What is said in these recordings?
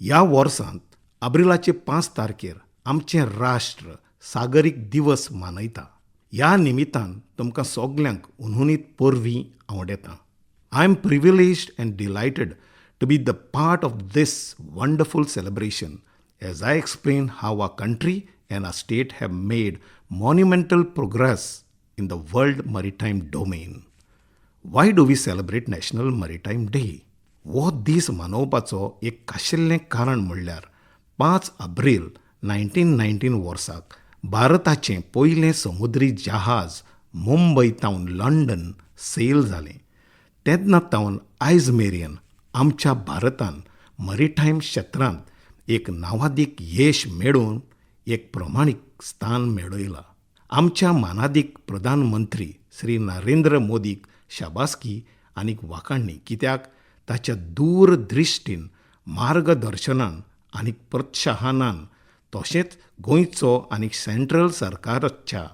ह्या वर्सांत एप्रिलाचे 5 तारखेर आमचें राष्ट्र सागरीक दिवस मनयता. ह्या निमित्तान तुमकां सगल्यांक उन्हुनीत परवीं आवडेतां. I am privileged and delighted to be the part of this wonderful celebration as I explain how our country and our state have made monumental progress in the world maritime domain. Why do we celebrate National Maritime Day? हो दीस मनोवपाचो एक खाशेल्लें कारण म्हणल्यार 5 April 1919 वर्साक भारताचें पयलें समुद्री जहाज Mumbai तावन London cell जालें. तेन्ना तावन आयज मेरेन आमच्या भारतान मरीटायम क्षेत्रांत एक नावादीक येश मेळोवन एक प्रमाणीक स्थान मेळयलां. आमच्या मानादीक प्रधानमंत्री श्री नरेंद्र मोदीक शाबासकी आनी वाखाणणी, कित्याक ताच्या दूरदृश्टीन मार्गदर्शनान आनी प्रोत्साहनान तशेंच गोंयचो आनी सेंट्रल सरकाराच्या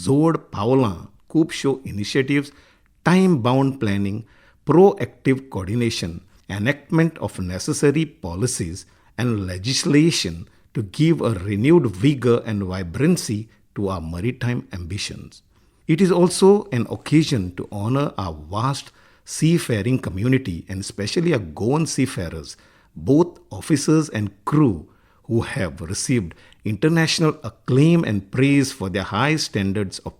जोड पावलां, खुबश्यो initiatives, time bound planning, proactive coordination, enactment of necessary policies and legislation to give a renewed vigor and vibrancy to our maritime ambitions. It is also an occasion to honor our vast seafaring community and especially our Goan seafarers, both officers and crew, who have received international acclaim and praise for their high standards of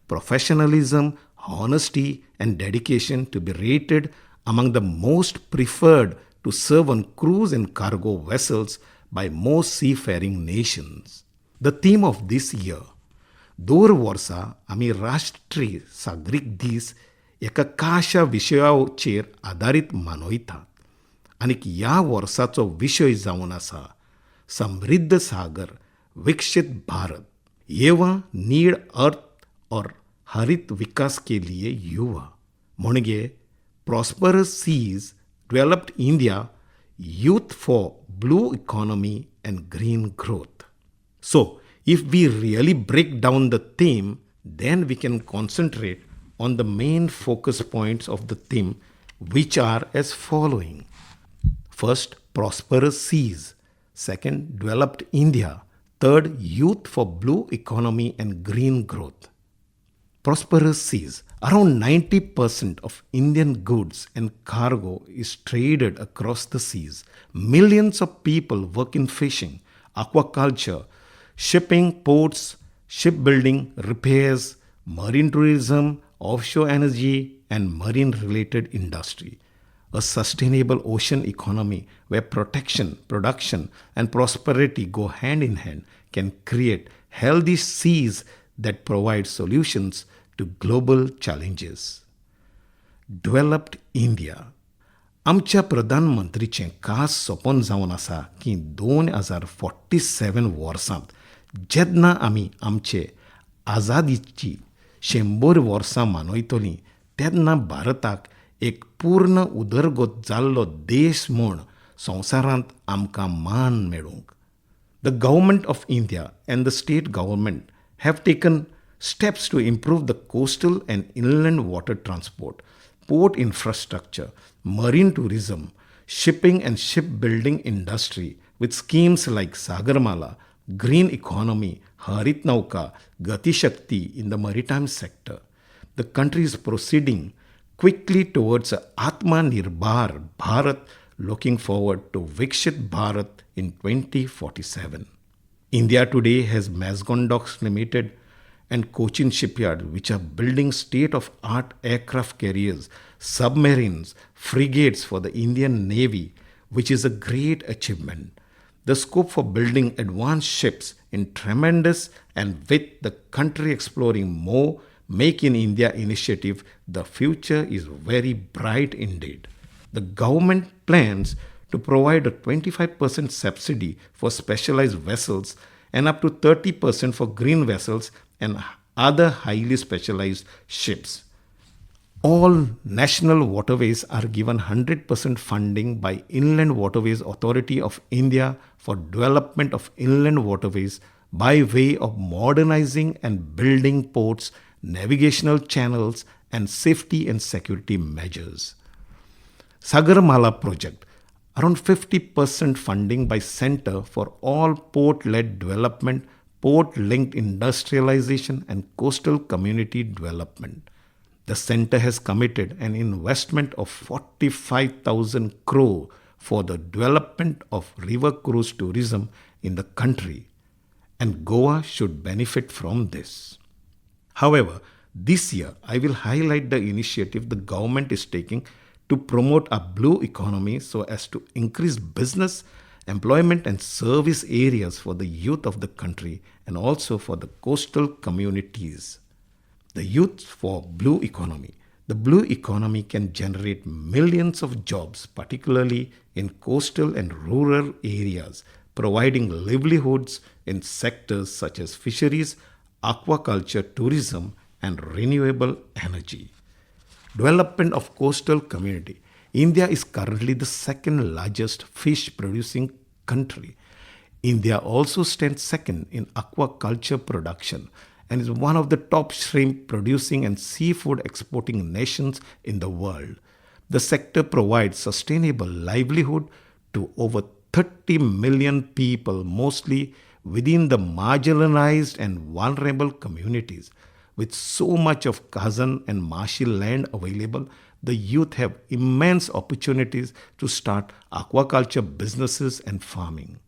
professionalism, honesty and dedication to be rated among the most preferred to serve on cruise and cargo vessels by most seafaring nations. The theme of this year, दर वर्सा आमी राष्ट्रीय सागरीक दीस एका खाशा विशयाचेर आदारीत मनयतात. आनी ह्या वर्साचो विशय जावन आसा समृद्ध सागर, विकसीत भारत, येवा नीड अर्थ और हरित विकास के लिए युवा. म्हणजे prosperous seas, developed India, youth for blue economy and green growth. So, if we really break down the theme, then we can concentrate on the main focus points of the theme, which are as following. First, prosperous seas. Second, developed India. Third, youth for blue economy and green growth. Prosperous seas. Around 90% of Indian goods and cargo is traded across the seas. Millions of people work in fishing, aquaculture, shipping, ports, shipbuilding, repairs, marine tourism, offshore energy, and marine-related industry. A sustainable ocean economy where protection, production, and prosperity go hand in hand can create healthy seas that provide solutions to global challenges. Developed India. आमच्या प्रधानमंत्रीचें खास सपन जावन आसा की 2047 वर्सांत जेन्ना आमी आमचे आजादीची 100 वर्सां मनयतलीं तेन्ना भारताक एक पूर्ण उदरगत जाल्लो देश म्हूण संवसारांत आमकां मान मेळूंक. The government of India and the state government have taken steps to improve the coastal and inland water transport, port infrastructure, marine tourism, shipping and shipbuilding industry with schemes like Sagarmala, green economy, Harit Nauka, Gati Shakti in the maritime sector. The country is proceeding quickly towards Atmanirbhar Bharat, looking forward to Viksit Bharat in 2047. India today has Mazagon Docks Limited and Cochin Shipyard, which are building state-of-art aircraft carriers, submarines, frigates for the Indian Navy, which is a great achievement. The scope for building advanced ships is tremendous, and with the country exploring more Make in India initiative, the future is very bright indeed. The government plans to provide a 25% subsidy for specialized vessels and up to 30% for green vessels and other highly specialized ships. All national waterways are given 100% funding by Inland Waterways Authority of India for development of inland waterways by way of modernizing and building ports, navigational channels, and safety and security measures. Sagarmala project. Around 50% funding by Center for all port-led development, port-linked industrialization and coastal community development. The center has committed an investment of 45,000 crore for the development of river cruise tourism in the country, and Goa should benefit from this. However, this year I will highlight the initiative the government is taking to promote a blue economy so as to increase business, employment and service areas for the youth of the country and also for the coastal communities. The youth for blue economy. The blue economy can generate millions of jobs, particularly in coastal and rural areas, providing livelihoods in sectors such as fisheries, aquaculture, tourism, and renewable energy. Development of coastal community. India is currently the second largest fish producing country. India also stands second in aquaculture production and is one of the top shrimp producing and seafood exporting nations in the world. The sector provides sustainable livelihood to over 30 million people, mostly within the marginalized and vulnerable communities. With so much of Kazan and marshy land available, the youth have immense opportunities to start aquaculture businesses and farming.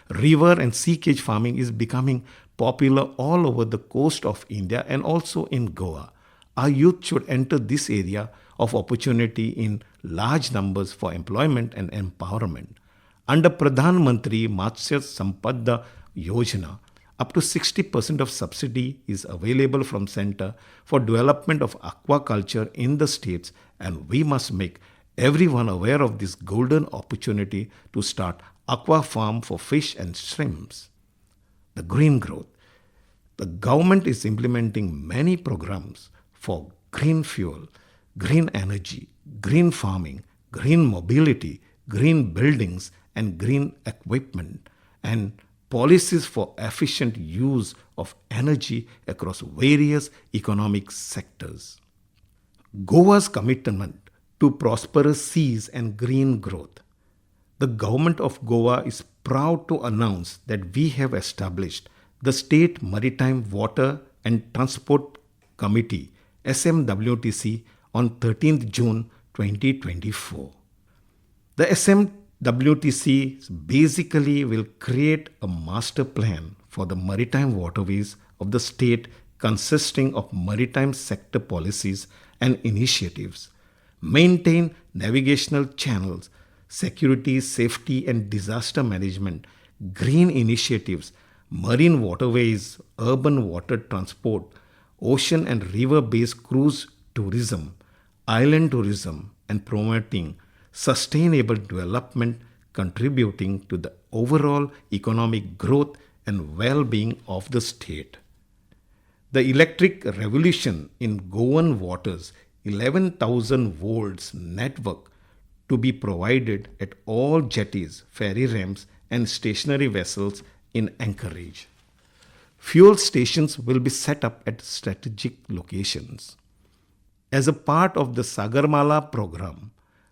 River and sea cage farming is becoming popular all over the coast of India and also in Goa. Our youth should enter this area of opportunity in large numbers for employment and empowerment. Under Pradhan Mantri Matsya Sampada Yojana, up to 60% of subsidy is available from center for development of aquaculture in the states, and we must make everyone aware of this golden opportunity to start aqua farm for fish and shrimps. The green growth. The government is implementing many programs for green fuel, green energy, green farming, green mobility, green buildings, and green equipment, and policies for efficient use of energy across various economic sectors. Goa's commitment to prosperous seas and green growth. The government of Goa is proud to announce that we have established the State Maritime Water and Transport Committee SMWTC on 13th June 2024. The SMWTC basically will create a master plan for the maritime waterways of the state consisting of maritime sector policies and initiatives, maintain navigational channels, security, safety and disaster management, green initiatives, marine waterways, urban water transport, ocean and river-based cruise tourism, island tourism, and promoting sustainable development contributing to the overall economic growth and well-being of the state. The electric revolution in Goan waters, 11,000 volts network to be provided at all jetties, ferry ramps, and stationary vessels in anchorage. Fuel stations will be set up at strategic locations. As a part of the Sagarmala program,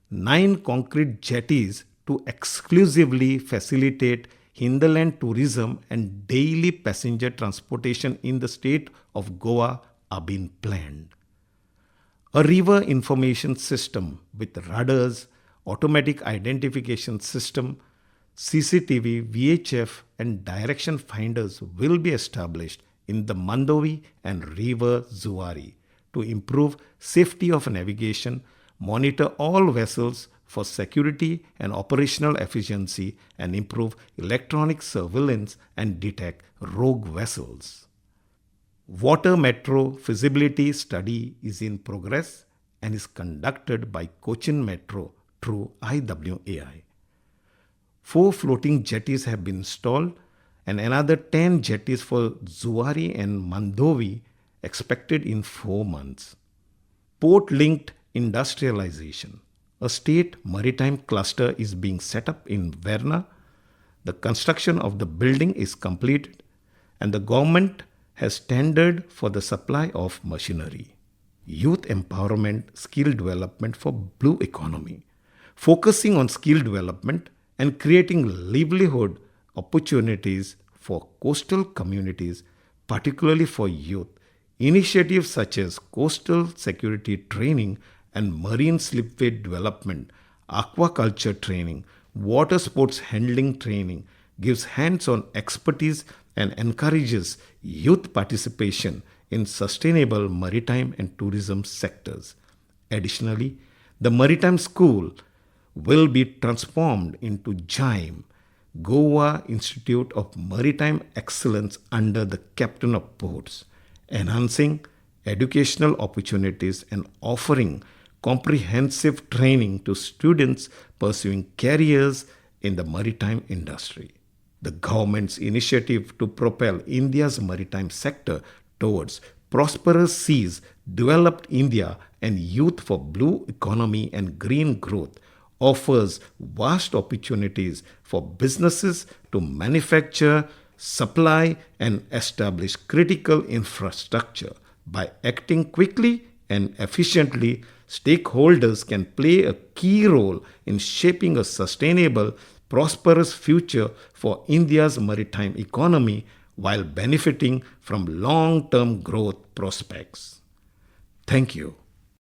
9 concrete jetties to exclusively facilitate hinterland tourism and daily passenger transportation in the state of Goa are being planned. A river information system with rudders, automatic identification system, CCTV, VHF and direction finders will be established in the Mandovi and River Zuari to improve safety of navigation, monitor all vessels for security and operational efficiency, and improve electronic surveillance and detect rogue vessels. Water Metro feasibility study is in progress and is conducted by Cochin Metro through IWAI. 4 floating jetties have been installed and another 10 jetties for Zuari and Mandovi expected in 4 months. Port-linked industrialization. A state maritime cluster is being set up in Verna. The construction of the building is completed and the government has tendered for the supply of machinery. Youth empowerment, skill development for blue economy. focusing on skill development and creating livelihood opportunities for coastal communities, particularly for youth. Initiatives such as coastal security training and marine slipway development, aquaculture training, water sports handling training gives hands-on expertise and encourages youth participation in sustainable maritime and tourism sectors. Additionally, the Maritime School will be transformed into JIME, Goa Institute of Maritime Excellence under the Captain of Ports, enhancing educational opportunities and offering comprehensive training to students pursuing careers in the maritime industry. The government's initiative to propel India's maritime sector towards prosperous seas, developed India, and youth for blue economy and green growth offers vast opportunities for businesses to manufacture, supply, and establish critical infrastructure. By acting quickly and efficiently, stakeholders can play a key role in shaping a sustainable, prosperous future for India's maritime economy while benefiting from long-term growth prospects. Thank you.